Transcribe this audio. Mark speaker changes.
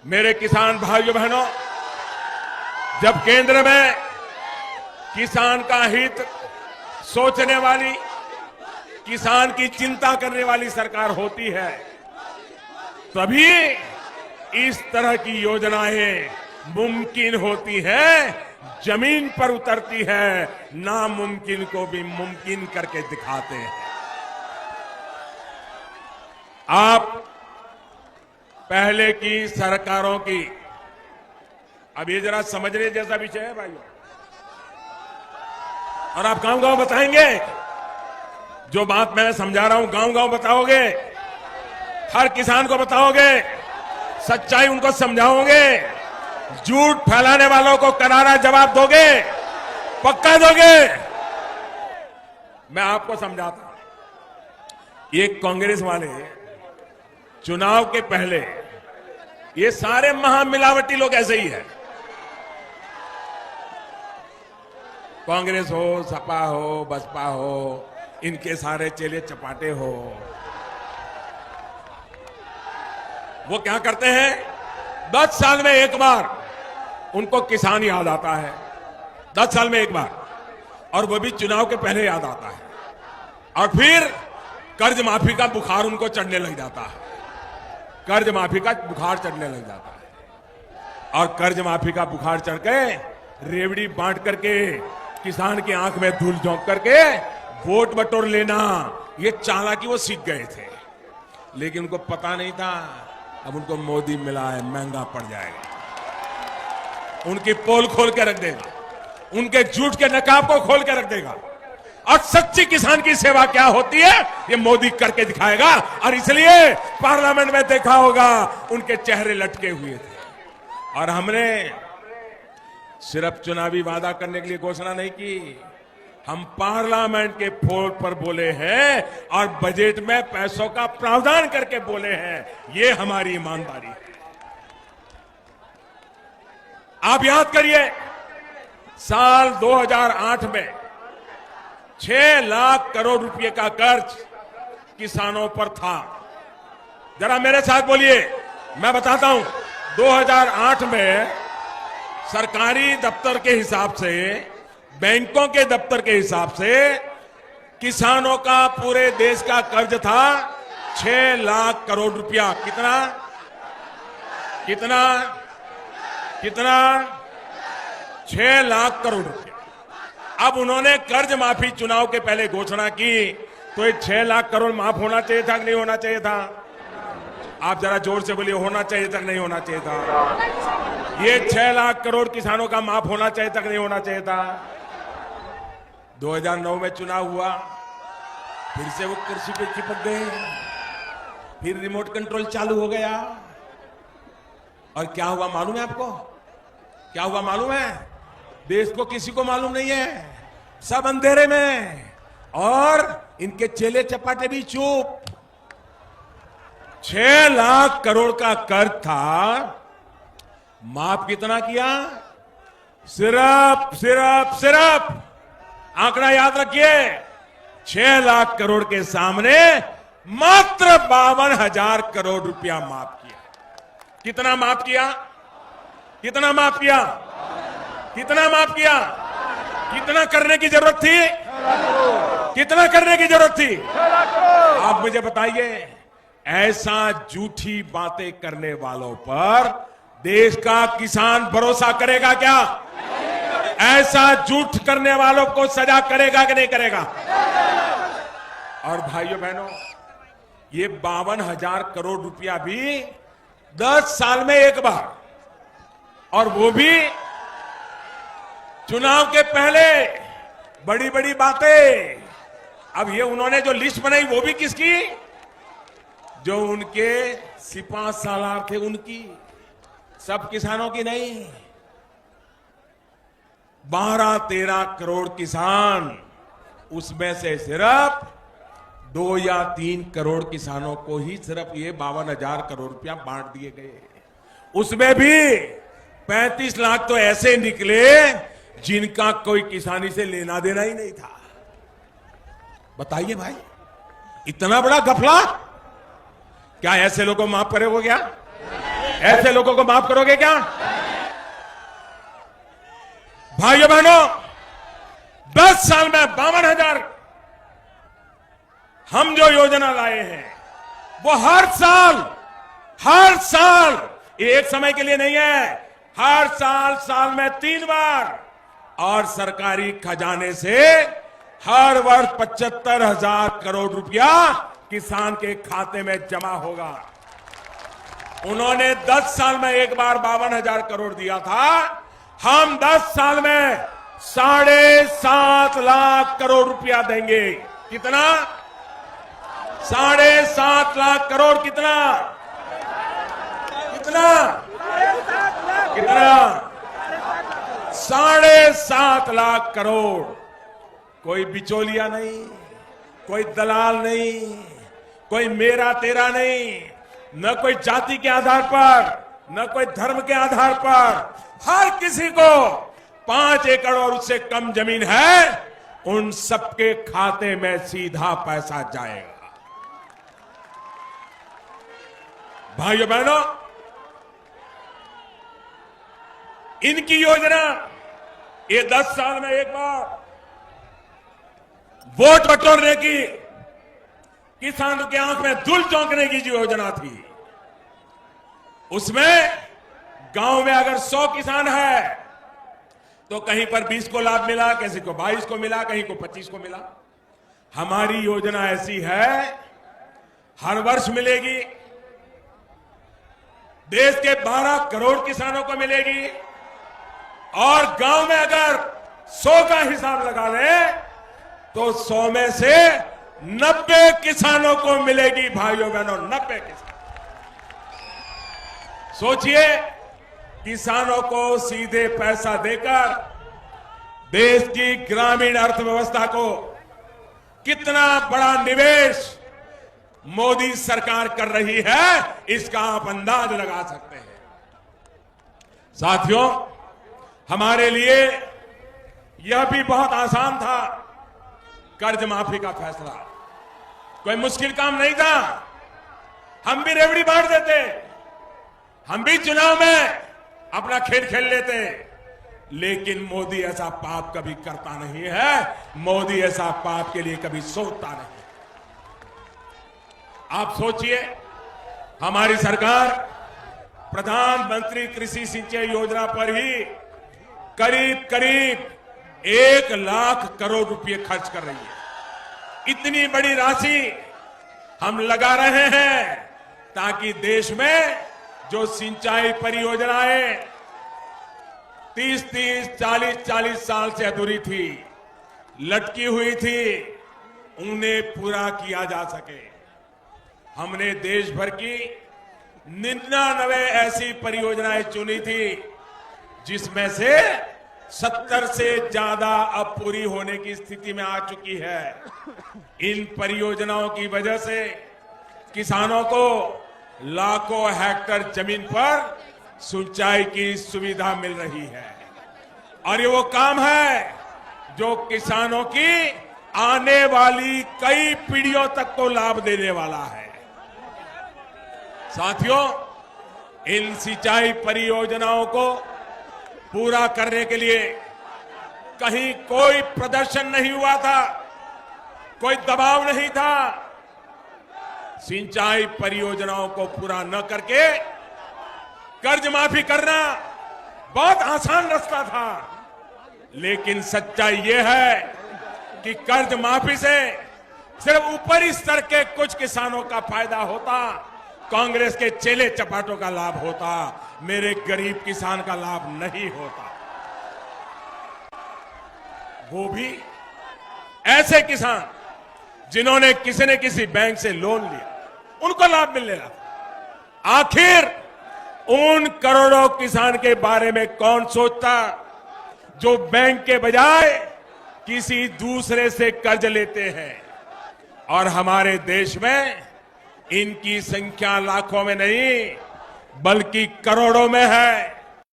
Speaker 1: मेरे किसान भाइयों बहनों, जब केंद्र में किसान का हित सोचने वाली, किसान की चिंता करने वाली सरकार होती है, तभी इस तरह की योजनाएं मुमकिन होती है, जमीन पर उतरती है, नामुमकिन को भी मुमकिन करके दिखाते हैं। आप पहले की सरकारों की, अब ये जरा समझने जैसा विषय है भाइयों, और आप गांव-गांव बताएंगे जो बात मैं समझा रहा हूं, गांव-गांव बताओगे, हर किसान को बताओगे, सच्चाई उनको समझाओगे, झूठ फैलाने वालों को करारा जवाब दोगे, पक्का दोगे। मैं आपको समझाता हूं, ये कांग्रेस वाले चुनाव के पहले, ये सारे महामिलावटी लोग ऐसे ही है, कांग्रेस हो, सपा हो, बसपा हो, इनके सारे चेले चपाटे हो। वो क्या करते हैं, 10 साल में एक बार उनको किसान याद आता है, 10 साल में एक बार, और वो भी चुनाव के पहले याद आता है, और फिर कर्ज माफी का बुखार उनको चढ़ने लग जाता है, कर्ज माफी का बुखार चढ़ने लग जाता है, और कर्ज माफी का बुखार चढ़ के रेवड़ी बांट करके, किसान की आंख में धूल झोंक करके वोट बटोर लेना, ये चालाकी वो सीख गए थे, लेकिन उनको पता नहीं था अब उनको मोदी मिला है, महंगा पड़ जाएगा, उनकी पोल खोल के रख देगा, उनके झूठ के नकाब को खोल के रख देगा, और सच्ची किसान की सेवा क्या होती है ये मोदी करके दिखाएगा। और इसलिए पार्लियामेंट में देखा होगा उनके चेहरे लटके हुए थे, और हमने सिर्फ चुनावी वादा करने के लिए घोषणा नहीं की, हम पार्लियामेंट के फ्लोर पर बोले हैं और बजट में पैसों का प्रावधान करके बोले हैं, ये हमारी ईमानदारी है। आप याद करिए, साल 2008 में 6 लाख करोड़ रुपए का कर्ज किसानों पर था। जरा मेरे साथ बोलिए, मैं बताता हूं, 2008 में सरकारी दफ्तर के हिसाब से, बैंकों के दफ्तर के हिसाब से किसानों का पूरे देश का कर्ज था 6 लाख करोड़ रुपया। कितना कितना कितना 6 लाख करोड़ रुपया। अब उन्होंने कर्ज माफी चुनाव के पहले घोषणा की, तो ये 6 लाख करोड़ माफ होना चाहिए था कि नहीं होना चाहिए था? आप जरा जोर से बोलिए, होना चाहिए था कि नहीं होना चाहिए था? ये 6 लाख करोड़ किसानों का माफ होना चाहिए था कि नहीं होना चाहिए था? 2009 में चुनाव हुआ, फिर से वो कुर्सी पे चिपक गए, फिर रिमोट कंट्रोल चालू हो गया, और क्या हुआ मालूम है आपको? क्या हुआ मालूम है? देश को किसी को मालूम नहीं है, सब अंधेरे में, और इनके चेले चपाटे भी चुप। 6 लाख करोड़ का कर्ज था, माफ कितना किया? सिर्फ आंकड़ा याद रखिए, 6 लाख करोड़ के सामने मात्र 52,000 करोड़ रुपया माफ किया। कितना माफ किया? कितना माफ किया? कितना माफ किया? कितना करने की जरूरत थी? कितना करने की जरूरत थी? आप मुझे बताइए, ऐसा झूठी बातें करने वालों पर देश का किसान भरोसा करेगा क्या? ऐसा झूठ करने वालों को सजा करेगा कि नहीं करेगा? और भाइयों बहनों, ये 52,000 करोड़ रुपया भी 10 साल में एक बार, और वो भी चुनाव के पहले, बड़ी बड़ी बातें। अब ये उन्होंने जो लिस्ट बनाई वो भी किसकी? जो उनके सिपा सालार थे उनकी, सब किसानों की नहीं। 12-13 करोड़ किसान, उसमें से सिर्फ 2 या 3 करोड़ किसानों को ही सिर्फ ये 52,000 करोड़ रुपया बांट दिए गए। उसमें भी 35 लाख तो ऐसे निकले जिनका कोई किसानी से लेना देना ही नहीं था। बताइए भाई, इतना बड़ा घपला, क्या ऐसे लोगों को माफ करेगा क्या? ऐसे लोगों को माफ करोगे क्या? भाइयों बहनों, 10 साल में 52,000 हम जो योजना लाए हैं वो हर साल ये एक समय के लिए नहीं है, हर साल में 3 बार, और सरकारी खजाने से हर वर्ष 75,000 करोड़ रुपया किसान के खाते में जमा होगा। उन्होंने 10 साल में एक बार 52,000 करोड़ दिया था, हम 10 साल में 7.5 लाख करोड़ रुपया देंगे। कितना? 7.5 लाख करोड़। कितना? 7.5 लाख करोड़। कोई बिचौलिया नहीं, कोई दलाल नहीं, कोई मेरा तेरा नहीं, न कोई जाति के आधार पर, न कोई धर्म के आधार पर, हर किसी को 5 एकड़ और उससे कम जमीन है, उन सबके खाते में सीधा पैसा जाएगा। भाइयों बहनों, इनकी योजना ये 10 साल में एक बार वोट बटोरने की, किसानों की आंख में धूल झोंकने की जो योजना थी, उसमें गांव में अगर 100 किसान है तो कहीं पर 20 को लाभ मिला, किसी को 22 को मिला, कहीं को 25 को मिला। हमारी योजना ऐसी है, हर वर्ष मिलेगी, देश के 12 करोड़ किसानों को मिलेगी, और गांव में अगर 100 का हिसाब लगा ले तो 100 में से 90 किसानों को मिलेगी। भाइयों बहनों, 90 किसान। सोचिए, किसानों को सीधे पैसा देकर देश की ग्रामीण अर्थव्यवस्था को कितना बड़ा निवेश मोदी सरकार कर रही है, इसका आप अंदाज लगा सकते हैं। साथियों, हमारे लिए यह भी बहुत आसान था, कर्ज माफी का फैसला। कोई मुश्किल काम नहीं था, हम भी रेवड़ी बांट देते, हम भी चुनाव में अपना खेल खेल लेते, लेकिन मोदी ऐसा पाप कभी करता नहीं है, मोदी ऐसा पाप के लिए कभी सोचता नहीं। आप सोचिए, हमारी सरकार प्रधानमंत्री कृषि सिंचाई योजना पर ही करीब 1 लाख करोड़ रुपए खर्च कर रही है। इतनी बड़ी राशि हम लगा रहे हैं ताकि देश में जो सिंचाई परियोजनाएं 30-30, 40-40 साल से अधूरी थी, लटकी हुई थी, उन्हें पूरा किया जा सके। हमने देश भर की 99 ऐसी परियोजनाएं चुनी थी, जिसमें से 70 से ज्यादा अब पूरी होने की स्थिति में आ चुकी है। इन परियोजनाओं की वजह से किसानों को लाखों हेक्टेयर जमीन पर सिंचाई की सुविधा मिल रही है, और ये वो काम है जो किसानों की आने वाली कई पीढ़ियों तक को लाभ देने वाला है। साथियों, इन सिंचाई परियोजनाओं को पूरा करने के लिए कहीं कोई प्रदर्शन नहीं हुआ था, कोई दबाव नहीं था। सिंचाई परियोजनाओं को पूरा न करके कर्ज माफी करना बहुत आसान रास्ता था, लेकिन सच्चाई यह है कि कर्ज माफी से सिर्फ ऊपरी स्तर के कुछ किसानों का फायदा होता, कांग्रेस के चेले चपाटों का लाभ होता, मेरे गरीब किसान का लाभ नहीं होता। वो भी ऐसे किसान जिन्होंने किसी न किसी बैंक से लोन लिया, उनको लाभ मिलने लगा। आखिर उन करोड़ों किसान के बारे में कौन सोचता जो बैंक के बजाय किसी दूसरे से कर्ज लेते हैं। और हमारे देश में इनकी संख्या लाखों में नहीं बल्कि करोड़ों में है।